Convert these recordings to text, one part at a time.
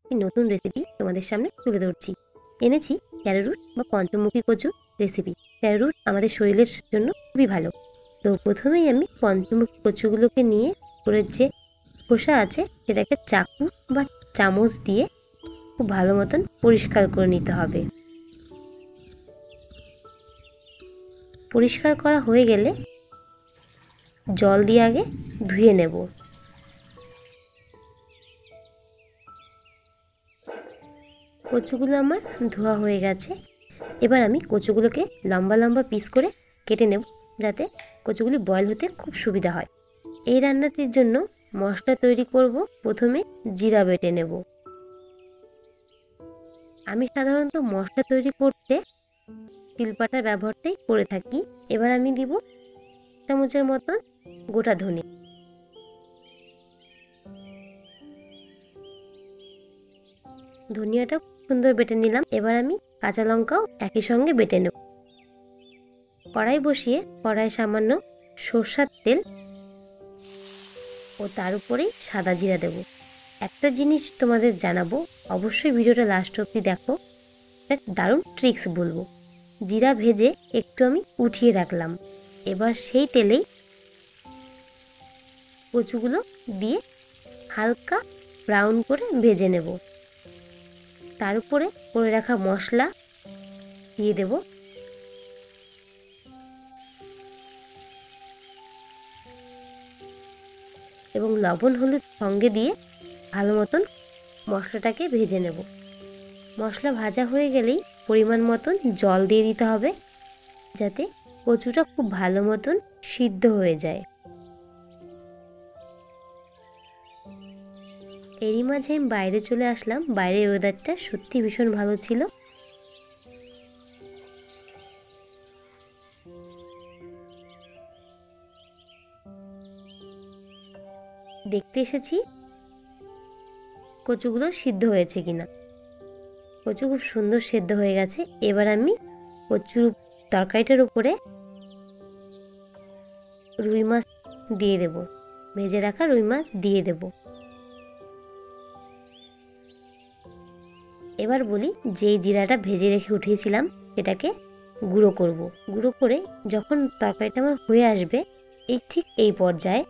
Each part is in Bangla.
একটি নতুন রেসিপি তোমাদের সামনে তুলে ধরছি। এনেছি অ্যারোরুট বা পঞ্চমুখী কচুর রেসিপি। অ্যারোরুট আমাদের শরীরের জন্য খুবই ভালো। তো প্রথমেই আমি পঞ্চমুখী কচুগুলোকে নিয়ে উপরের যে খোসা আছে সেটাকে চাকু বা চামচ দিয়ে খুব ভালো মতন পরিষ্কার করে নিতে হবে। পরিষ্কার করা হয়ে গেলে জল দিয়ে আগে ধুয়ে নেব। কচুগুলো আমার ধোয়া হয়ে গেছে। এবার আমি কচুগুলোকে লম্বা লম্বা পিস করে কেটে নেব, যাতে কচুগুলি বয়েল হতে খুব সুবিধা হয়। এই রান্নাটির জন্য মশলা তৈরি করব। প্রথমে জিরা বেটে নেব। আমি সাধারণত মশলা তৈরি করতে শিলপাটার ব্যবহারটাই করে থাকি। এবার আমি দিব চামচের মতন গোটা ধনে। ধনিয়াটা সুন্দর বেটে নিলাম। এবার আমি কাঁচা লঙ্কাও একই সঙ্গে বেটে নেব। কড়াই বসিয়ে কড়াই সামান্য সরষের তেল ও তার উপরেই সাদা জিরা দেব। একটা জিনিস তোমাদের জানাবো, অবশ্যই ভিডিওটা লাস্ট অবধি দেখো, একটা দারুণ ট্রিক্স বলবো। জিরা ভেজে একটু আমি উঠিয়ে রাখলাম। এবার সেই তেলেই কচুগুলো দিয়ে হালকা ব্রাউন করে ভেজে নেব। তার উপরে করে রাখা মশলা দিয়ে দেব। এবং লবণ হলুদ সঙ্গে দিয়ে ভালো মতন মশলাটাকে ভেজে নেব। মশলা ভাজা হয়ে গেলেই পরিমাণ মতন জল দিয়ে দিতে হবে, যাতে কচুটা খুব ভালো মতন সিদ্ধ হয়ে যায়। এরই মাঝে আমি বাইরে চলে আসলাম। বাইরের ওয়েদারটা সত্যি ভীষণ ভালো ছিল। দেখতে এসেছি কচুগুলো সিদ্ধ হয়েছে কিনা। কচু খুব সুন্দর সেদ্ধ হয়ে গেছে। এবার আমি কচুর তরকারিটার উপরে রুই মাছ দিয়ে দেব। ভেজে রাখা রুই মাছ দিয়ে দেব। এবার বলি, যেই জিরাটা ভেজে রেখে উঠিয়েছিলাম সেটাকে গুঁড়ো করব। গুঁড়ো করে যখন তরকারিটা আমার হয়ে আসবে, ঠিক এই পর্যায়ে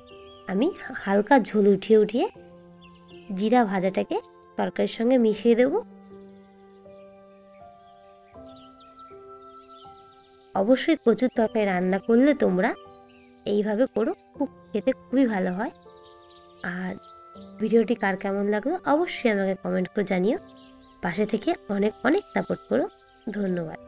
আমি হালকা ঝোল উঠিয়ে উঠিয়ে জিরা ভাজাটাকে তরকারির সঙ্গে মিশিয়ে দেব। অবশ্যই কচুর তরকারি রান্না করলে তোমরা এইভাবে করো, খুব খেতে খুবই ভালো হয়। আর ভিডিওটি কার কেমন লাগলো অবশ্যই আমাকে কমেন্ট করে জানিও। পাশে থেকে অনেক অনেক সাপোর্ট করো। ধন্যবাদ।